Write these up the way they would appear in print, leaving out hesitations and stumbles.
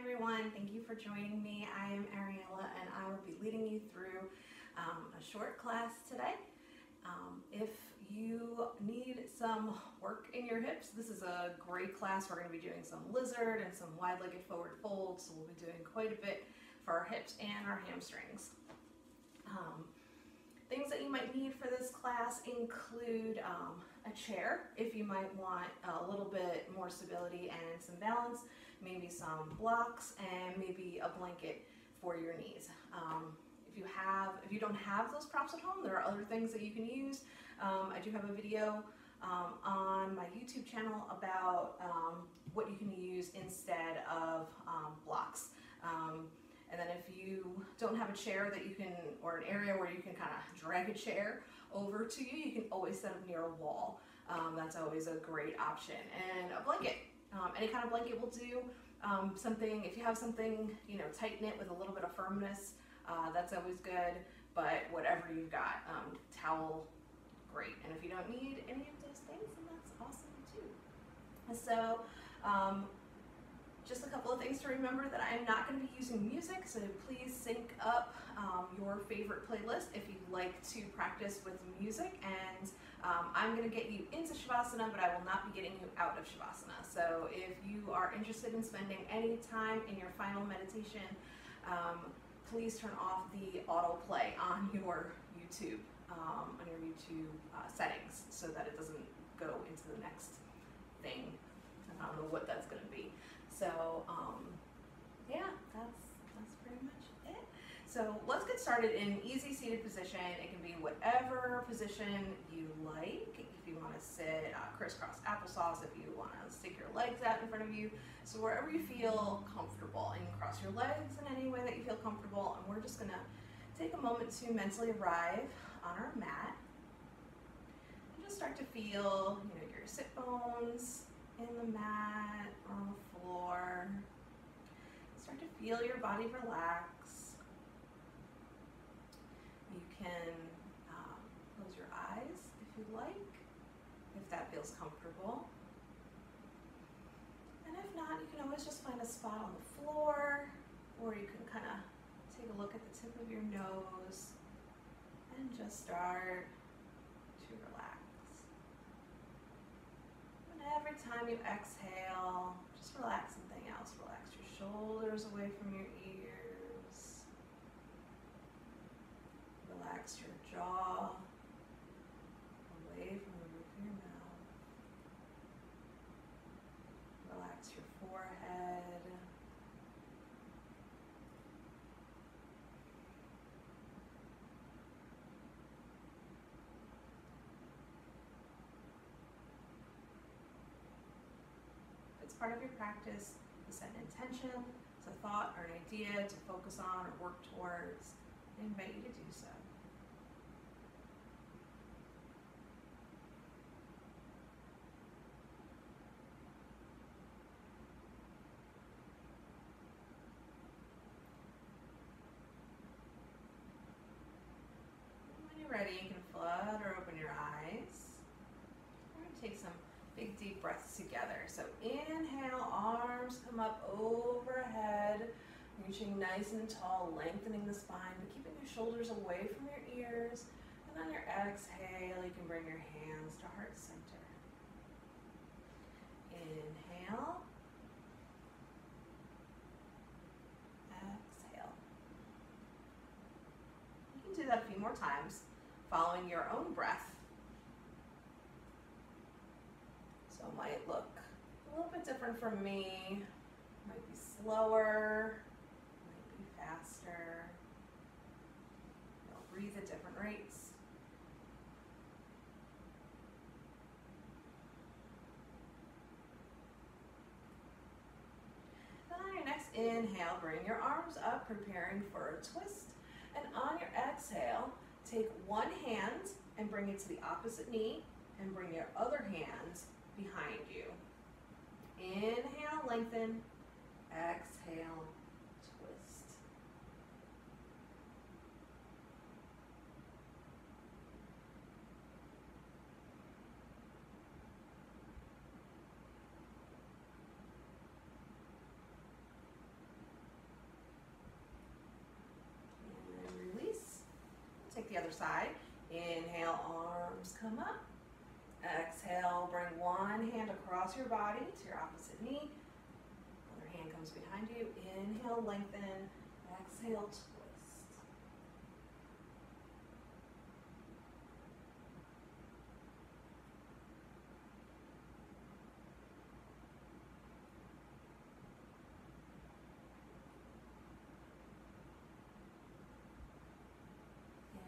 everyone, thank you for joining me. I am Ariella and I will be leading you through a short class today. If you need some work in your hips, this is a great class. We're going to be doing some lizard and some wide-legged forward folds, so we'll be doing quite a bit for our hips and our hamstrings. Things that you might need for this class include a chair if you might want a little bit more stability and some balance, maybe some blocks, and maybe a blanket for your knees. If you don't have those props at home, there are other things that you can use. I do have a video on my YouTube channel about what you can use instead of blocks. And then if you don't have a chair that you can, or an area where you can kind of drag a chair over to you, you can always set them near a wall. That's always a great option. And a blanket, any kind of blanket will do. Something, if you have something, tight knit with a little bit of firmness, that's always good. But whatever you've got, towel, great. And if you don't need any of those things, then that's awesome too. So, just a couple of things to remember: that I'm not going to be using music, so please sync up your favorite playlist if you'd like to practice with music. And I'm going to get you into Shavasana, but I will not be getting you out of Shavasana. So if you are interested in spending any time in your final meditation, please turn off the autoplay on your YouTube settings so that it doesn't go into the next thing. I don't know what that's going to be. So yeah, that's pretty much it. So let's get started in easy seated position. It can be whatever position you like. If you want to sit crisscross applesauce, if you want to stick your legs out in front of you, so wherever you feel comfortable, and you can cross your legs in any way that you feel comfortable. And we're just going to take a moment to mentally arrive on our mat and just start to feel, your sit bones in the mat or on the floor. Start to feel your body relax. You can close your eyes if you like, if that feels comfortable. And if not, you can always just find a spot on the floor, or you can kind of take a look at the tip of your nose and just start to relax. Every time you exhale, just relax something else. Relax your shoulders away from your ears. Relax your jaw away from the roof of your mouth. Relax your forehead. Part of your practice to set an intention, it's a thought or an idea to focus on or work towards. I invite you to do so. When you're ready, you can flood or open your eyes. We're going to take some big deep breaths together. So inhale, arms come up overhead, reaching nice and tall, lengthening the spine, but keeping your shoulders away from your ears. And on your exhale, you can bring your hands to heart center. Inhale. Exhale. You can do that a few more times, following your own breath. So it might look a little bit different from me. Might be slower, might be faster. You'll breathe at different rates. Then on your next inhale, bring your arms up, preparing for a twist. And on your exhale, take one hand and bring it to the opposite knee, and bring your other hand behind you. Inhale, lengthen. Exhale, twist. other side. Inhale, arms come up. Exhale, bring one hand across your body to your opposite knee. Other hand comes behind you. Inhale, lengthen. Exhale, twist.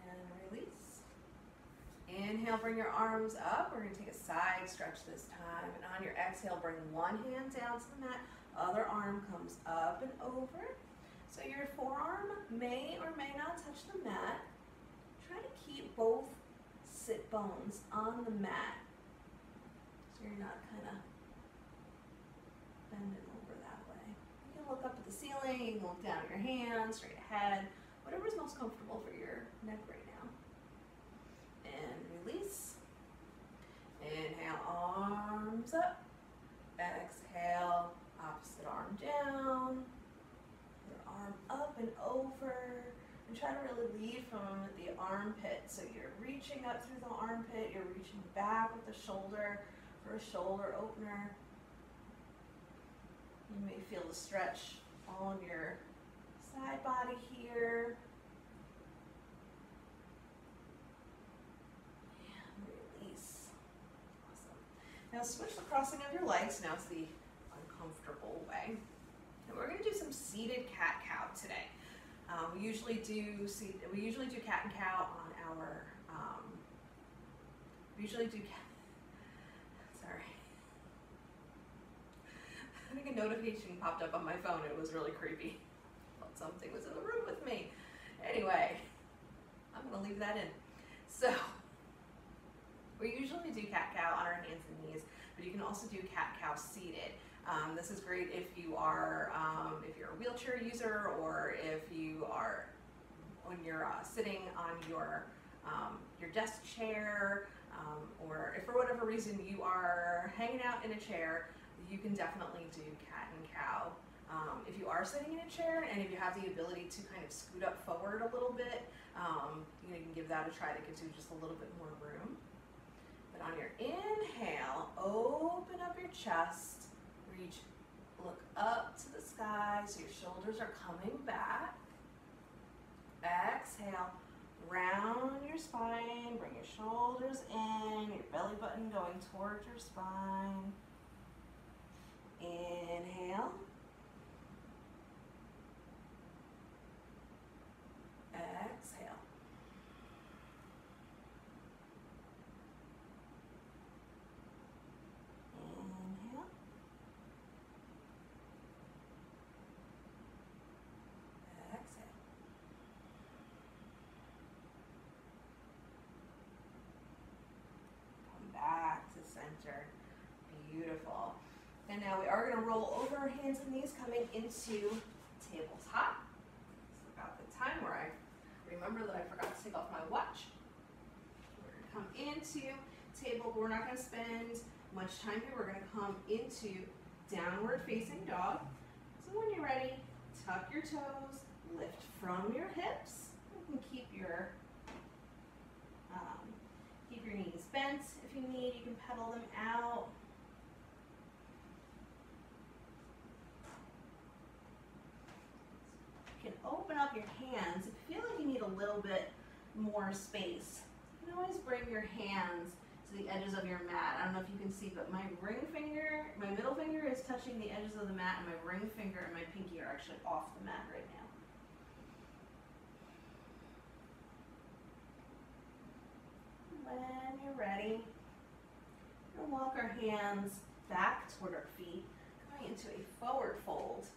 And release. Inhale, bring your arms up. We're going to take a side stretch this time. And on your exhale, bring one hand down to the mat. Other arm comes up and over. So your forearm may or may not touch the mat. Try to keep both sit bones on the mat so you're not kind of bending over that way. You can look up at the ceiling, you can look down at your hands, straight ahead, whatever's most comfortable for your neck right now. And release. Inhale, arms up. Exhale, opposite arm down. Your arm up and over. And try to really lead from the armpit. So you're reaching up through the armpit, you're reaching back with the shoulder for a shoulder opener. You may feel the stretch on your side body here. And release. Awesome. Now switch the crossing of your legs. Now it's the uncomfortable way. And we're going to do some seated cat-cow today. We usually do cat and cow on our. Sorry. I think a notification popped up on my phone. It was really creepy. I thought something was in the room with me. Anyway, I'm going to leave that in. So we usually do cat-cow on our hands and knees, but you can also do cat-cow seated. This is great if you are, if you're a wheelchair user, or if you are, when you're sitting on your desk chair, or if for whatever reason you are hanging out in a chair, you can definitely do cat and cow. If you are sitting in a chair and if you have the ability to kind of scoot up forward a little bit, you can give that a try. That gives you just a little bit more room. But on your inhale, open up your chest. Reach, look up to the sky so your shoulders are coming back. Exhale, round your spine, bring your shoulders in, your belly button going towards your spine. Inhale. Exhale. Center. Beautiful. And now we are going to roll over our hands and knees, coming into tabletop. It's about the time where I remember that I forgot to take off my watch. We're going to come into table, but we're not going to spend much time here. We're going to come into downward facing dog. So when you're ready, tuck your toes, lift from your hips. You can keep your knees bent. If you need, you can pedal them out. You can open up your hands. If you feel like you need a little bit more space, you can always bring your hands to the edges of your mat. I don't know if you can see, but my ring finger, my middle finger is touching the edges of the mat, and my ring finger and my pinky are actually off the mat right now. When you're ready, we're going to walk our hands back toward our feet, going into a forward fold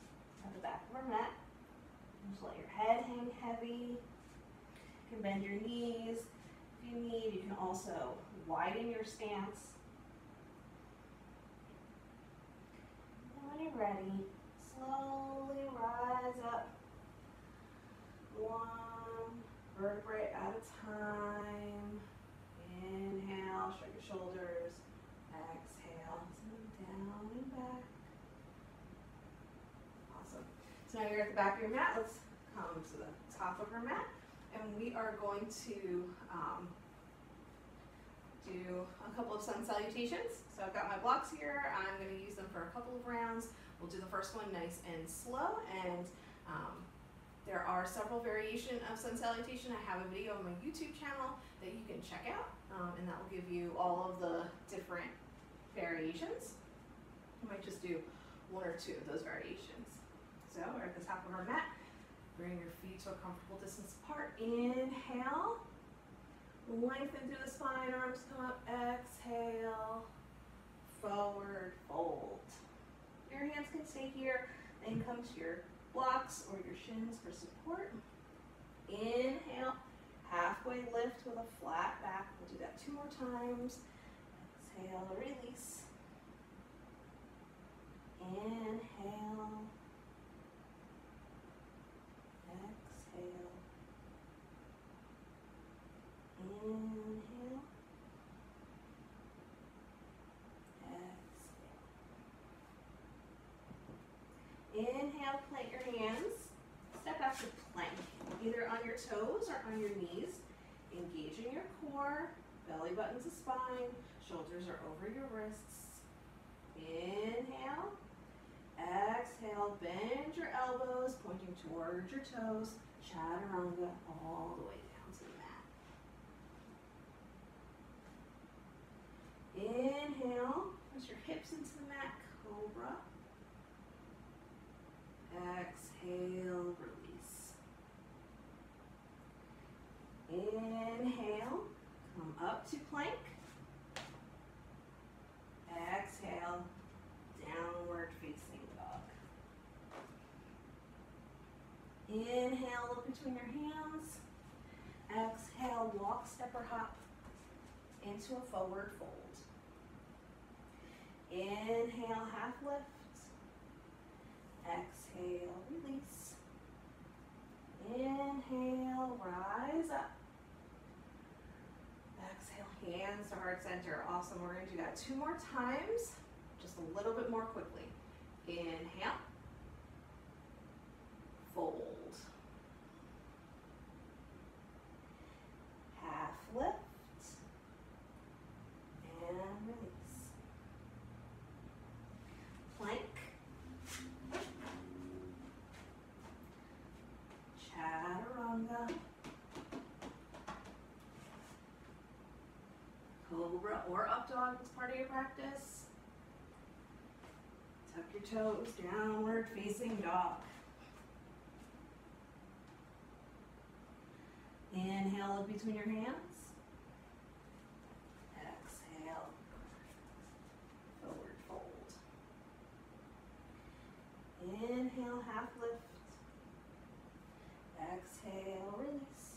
at the back of our mat. Just let your head hang heavy. You can bend your knees if you need. You can also widen your stance. And when you're ready, slowly rise up, one vertebrae at a time. Inhale, shrug your shoulders. Exhale, send them down and back. Awesome. So now you're at the back of your mat. Let's come to the top of our mat. and we are going to do a couple of sun salutations. So I've got my blocks here. I'm going to use them for a couple of rounds. We'll do the first one nice and slow, and there are several variations of sun salutation. I have a video on my YouTube channel that you can check out, and that will give you all of the different variations. I might just do one or two of those variations. So we're at the top of our mat. Bring your feet to a comfortable distance apart. Inhale. Lengthen through the spine, arms come up. Exhale. Forward fold. Your hands can stay here. Then come to your blocks or your shins for support. Inhale. Halfway lift with a flat back. We'll do that 2 more times. Exhale, release. Inhale. Exhale. Inhale. Exhale. Inhale, plant your hands. Step back to plank, either on your toes or on your knees. Engaging your core, belly button's the spine, shoulders are over your wrists. Inhale. Exhale, bend your elbows, pointing towards your toes. Chaturanga all the way down to the mat. Inhale, push your hips into the mat, cobra. Exhale, release. Inhale, come up to plank. Exhale, downward facing dog. Inhale, look between your hands. Exhale, walk, step or hop into a forward fold. Inhale, half lift. Exhale, release. Inhale, rise up. Exhale, hands to heart center. Awesome, we're going to do that 2 more times, just a little bit more quickly. Inhale, fold. Half lift, and release. Plank. Chaturanga. Cobra or up dog as part of your practice. Tuck your toes, downward facing dog. Inhale up between your hands. Exhale, forward fold. Inhale, half lift. Exhale, release.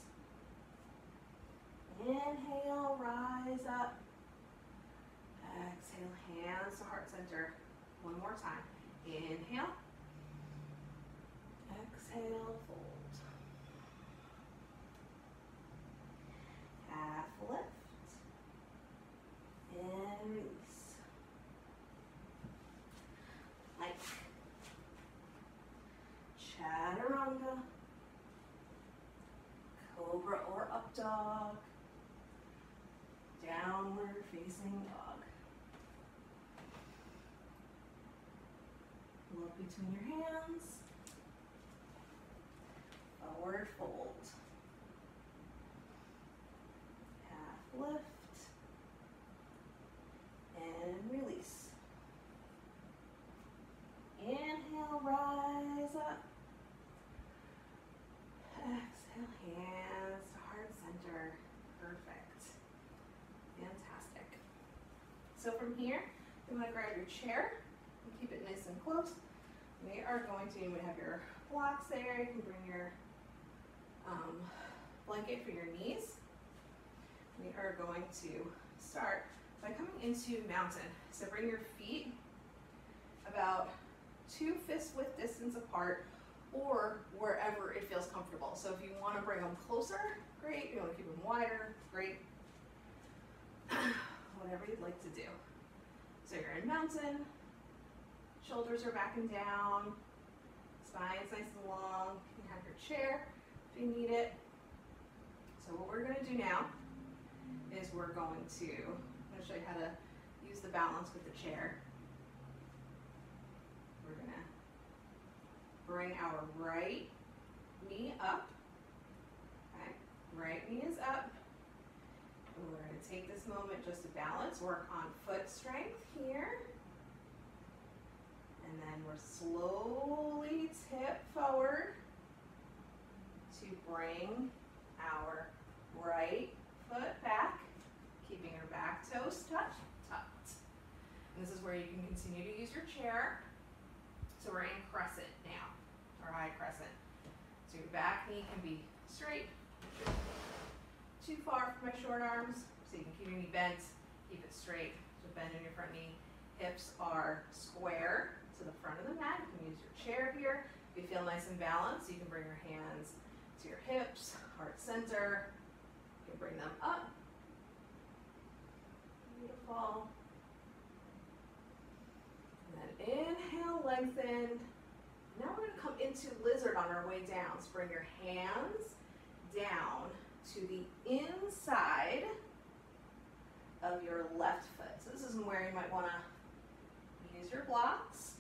Inhale, rise up. Exhale, hands to heart center. 1 more time. Inhale. Exhale, fold. Half lift. And release. Plank. Chaturanga. Cobra or up dog. Downward facing dog. Look between your hands. Forward fold. Half lift. And release. Inhale, rise up. Exhale, hands to heart center. Perfect. Fantastic. So from here, you want to grab your chair and keep it nice and close. We are going to, you would have your blocks there. You can bring your blanket for your knees. We are going to start by coming into mountain. So bring your feet about 2 fist width distance apart, or wherever it feels comfortable. So if you want to bring them closer, great. If you want to keep them wider, great. Whatever you'd like to do. So you're in mountain, shoulders are back and down, spine's nice and long. You can have your chair if you need it. So what we're going to do now is I'm going to show you how to use the balance with the chair. We're going to bring our right knee up. Okay, right knee is up. And we're going to take this moment just to balance, work on foot strength here. And then we're slowly tip forward to bring our right foot back, keeping your back toes tucked. And this is where you can continue to use your chair. So we're in crescent now, or high crescent. So your back knee can be straight, too far for my short arms, so you can keep your knee bent, keep it straight. So bend in your front knee. Hips are square to the front of the mat. You can use your chair here. If you feel nice and balanced, you can bring your hands to your hips, heart center. You can bring them up. Beautiful. And then inhale, lengthen. Now we're going to come into lizard on our way down. So bring your hands down to the inside of your left foot. So this is where you might want to use your blocks.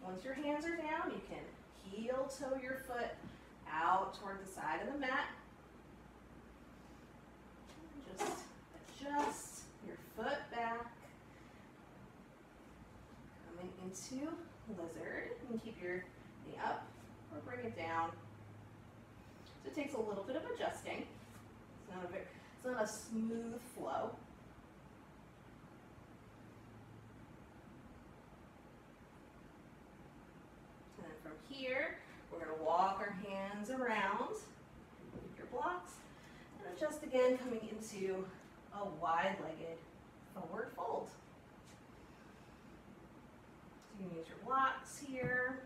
Once your hands are down, you can heel toe your foot out toward the side of the mat. Just adjust your foot back. Coming into lizard. You can keep your knee up or bring it down. So it takes a little bit of adjusting. It's not a smooth flow. And then from here, we're going to walk our hands around your blocks and adjust again, coming into a wide-legged forward fold. So you can use your blocks here.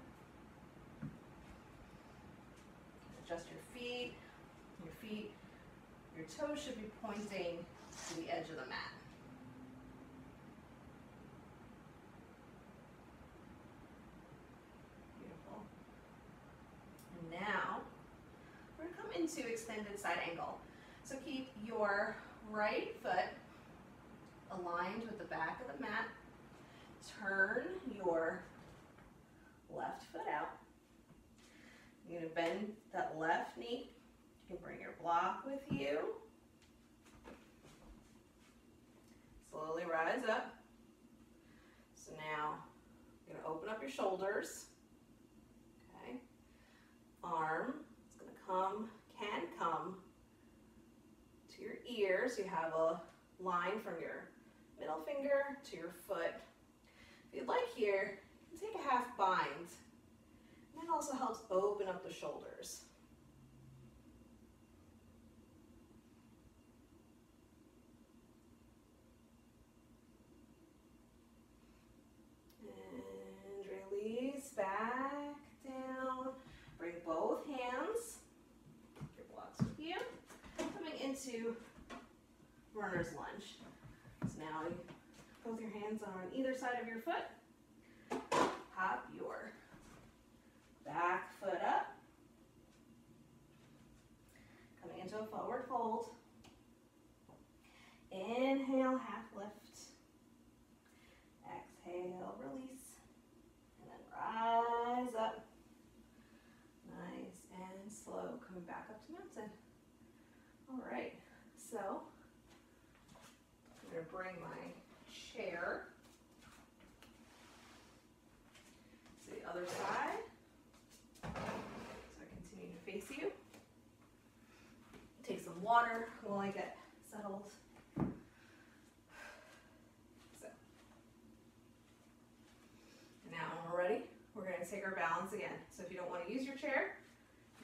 Adjust your feet. Your toes should be pointing to the edge of the mat. Beautiful. And now, we're going to come into extended side angle. So keep your right foot aligned with the back of the mat. Turn your left foot out. You're going to bend that left knee. You can bring your block with you. Slowly rise up. So now you're going to open up your shoulders. Okay. Arm is going to can come to your ears. You have a line from your middle finger to your foot. If you'd like here, you can take a half bind. And that also helps open up the shoulders. And release back down. Bring both hands, your blocks with you. Coming into runner's lunge. So now both your hands are on either side of your foot. Pop your back foot up. Coming into a forward fold. Inhale, half lift. Exhale, release. And then rise up. Nice and slow. Coming back up to mountain. All right, so I'm going to bring my chair to the other side. So I continue to face you. Take some water while I get settled. So, now when we're ready, we're going to take our balance again. So if you don't want to use your chair,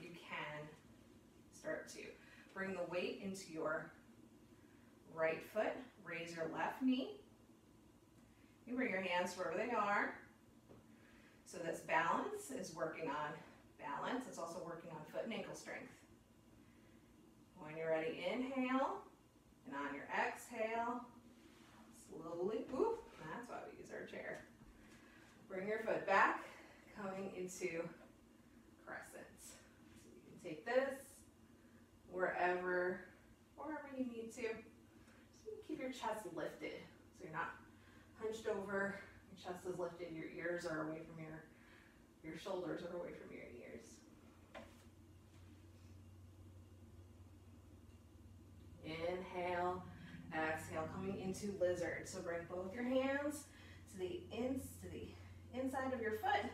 you can start to bring the weight into your right foot. Raise your left knee. You bring your hands wherever they are. So this balance is working on balance. It's also working on foot and ankle strength. When you're ready, inhale. And on your exhale, slowly, whoop, that's why we use our chair. Bring your foot back, coming into crescent. So you can take this wherever chest lifted. So you're not hunched over, your chest is lifted, your ears are away from your shoulders are away from your ears. Inhale, exhale, coming into lizard. So bring both your hands to the inside of your foot.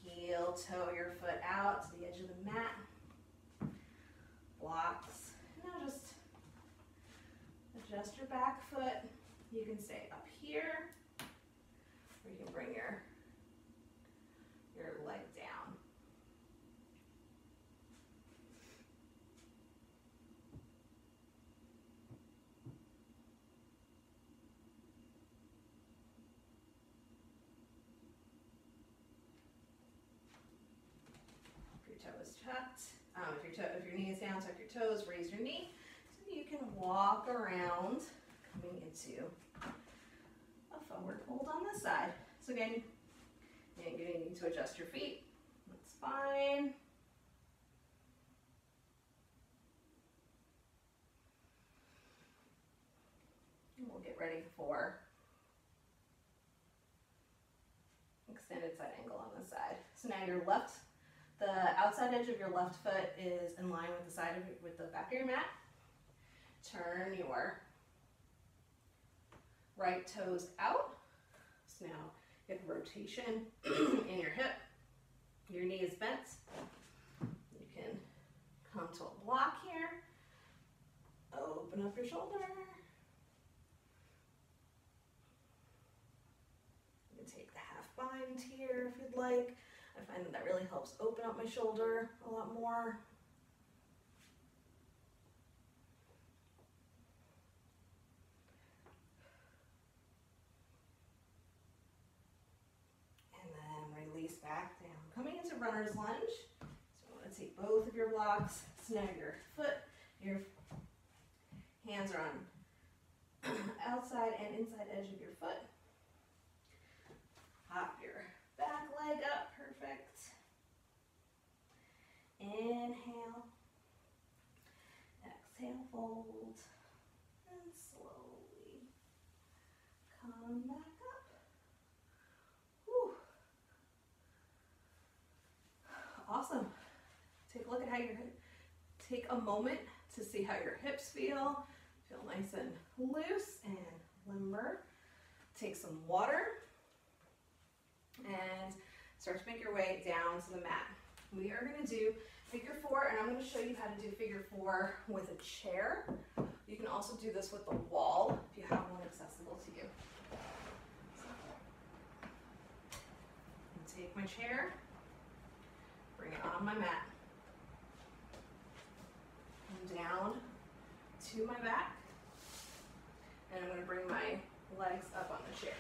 Heel toe your foot out to the edge of the mat. Blocks. Now just adjust your back foot. You can stay up here, or you can bring your leg down. If your toe is tucked, if your knee is down, tuck your toes, raise your knee. So you can walk around, coming into a forward fold on this side. So again, you're going to need to adjust your feet. That's fine. And we'll get ready for extended side angle on this side. So now the outside edge of your left foot is in line with the back of your mat. Turn your right toes out. So now you have rotation in your hip. Your knee is bent. You can come to a block here. Open up your shoulder. You can take the half bind here if you'd like. I find that really helps open up my shoulder a lot more. Release back down. Coming into runner's lunge. So you want to take both of your blocks, snag your foot, your hands are on outside and inside edge of your foot. Hop your back leg up, perfect. Inhale, exhale, fold, and slowly come back up. Whew. Awesome. Take a look at how take a moment to see how your hips feel. Feel nice and loose and limber. Take some water and start to make your way down to the mat. We are going to do figure four, and I'm going to show you how to do figure four with a chair. You can also do this with the wall if you have one accessible to you. So, take my chair. Bring it on my mat. Come down to my back. And I'm going to bring my legs up on the chair.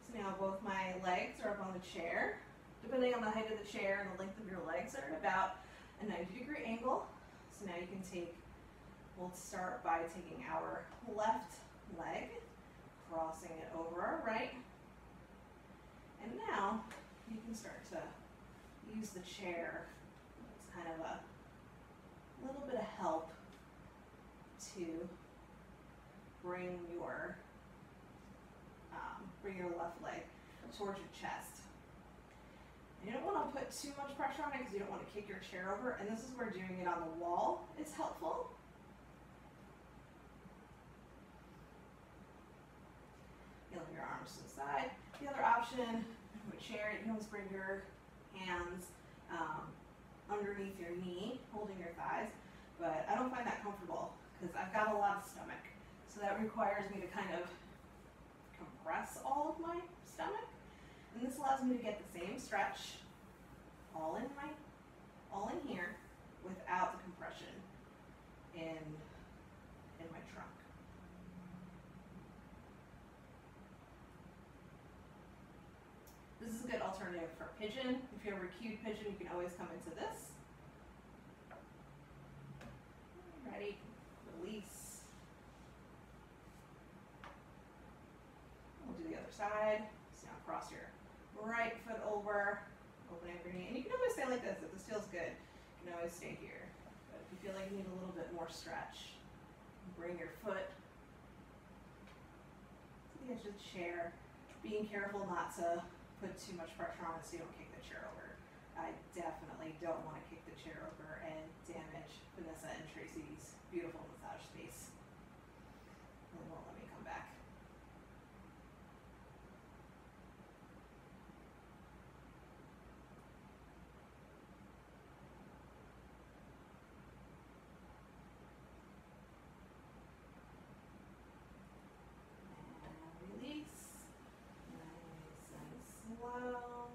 So now both my legs are up on the chair. Depending on the height of the chair and the length of your legs are at about a 90-degree angle. So now you can we'll start by taking our left leg, crossing it over our right. And now you can start to use the chair as kind of a little bit of help to bring your left leg towards your chest. You don't want to put too much pressure on it because you don't want to kick your chair over, and this is where doing it on the wall is helpful. You'll have your arms to the side. The other option, with a chair, you can always bring your hands underneath your knee, holding your thighs, but I don't find that comfortable because I've got a lot of stomach, so that requires me to kind of compress all of my stomach. And this allows me to get the same stretch all in here without the compression in my trunk. This is a good alternative for pigeon. If you're ever cued pigeon, you can always come into this. Ready, release. side. So now cross your right foot over, open up your knee. And you can always stay like this if this feels good. You can always stay here. But if you feel like you need a little bit more stretch, bring your foot to the edge of the chair, being careful not to put too much pressure on it so you don't kick the chair over. I definitely don't want to kick the chair over and damage Vanessa and Tracy's beautiful massage space. And it won't let me come back. And release. Nice and slow.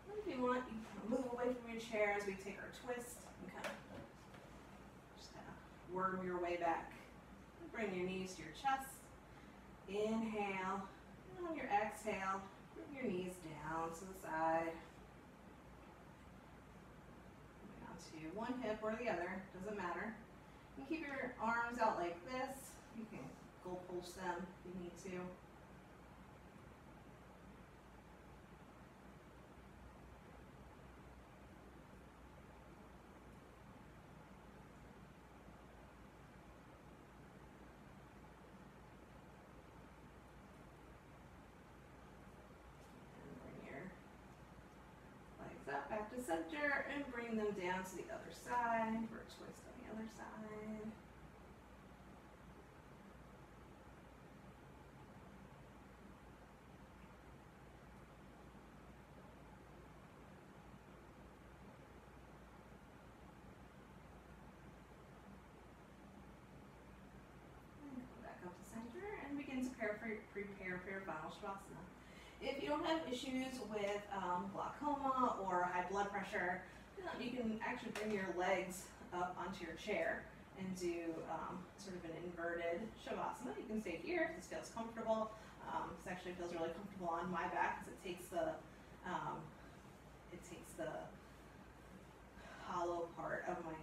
And if you want, you can move away from your chair as we take our twist and kind of worm your way back. Bring your knees to your chest. Inhale. And on your exhale, bring your knees down to the side. Moving on to one hip or the other, doesn't matter. You can keep your arms out like this. You can go pulse them if you need to. Up back to center and bring them down to the other side for a twist on the other side. And come back up to center and begin to prepare for your final shavasana. If you don't have issues with glaucoma or high blood pressure, you can actually bring your legs up onto your chair and do sort of an inverted shavasana. You can stay here if this feels comfortable. This actually feels really comfortable on my back because it takes the hollow part of my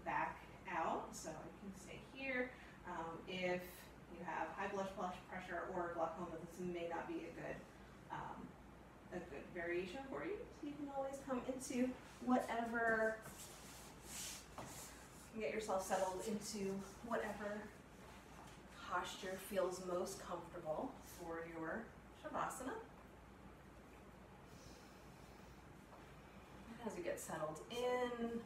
back out, so I can stay here. If you have high blood pressure or glaucoma, this may not be a good variation for you. So you can always come into whatever, get yourself settled into whatever posture feels most comfortable for your shavasana. And as you get settled in,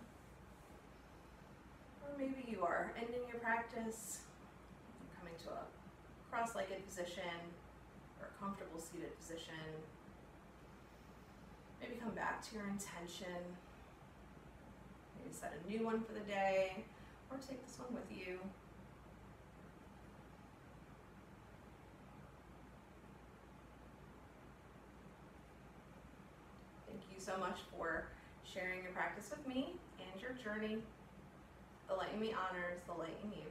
or maybe you are ending your practice, coming to a cross-legged position or a comfortable seated position. Maybe come back to your intention. Maybe set a new one for the day, or take this one with you. Thank you so much for sharing your practice with me and your journey. The light in me honors the light in you.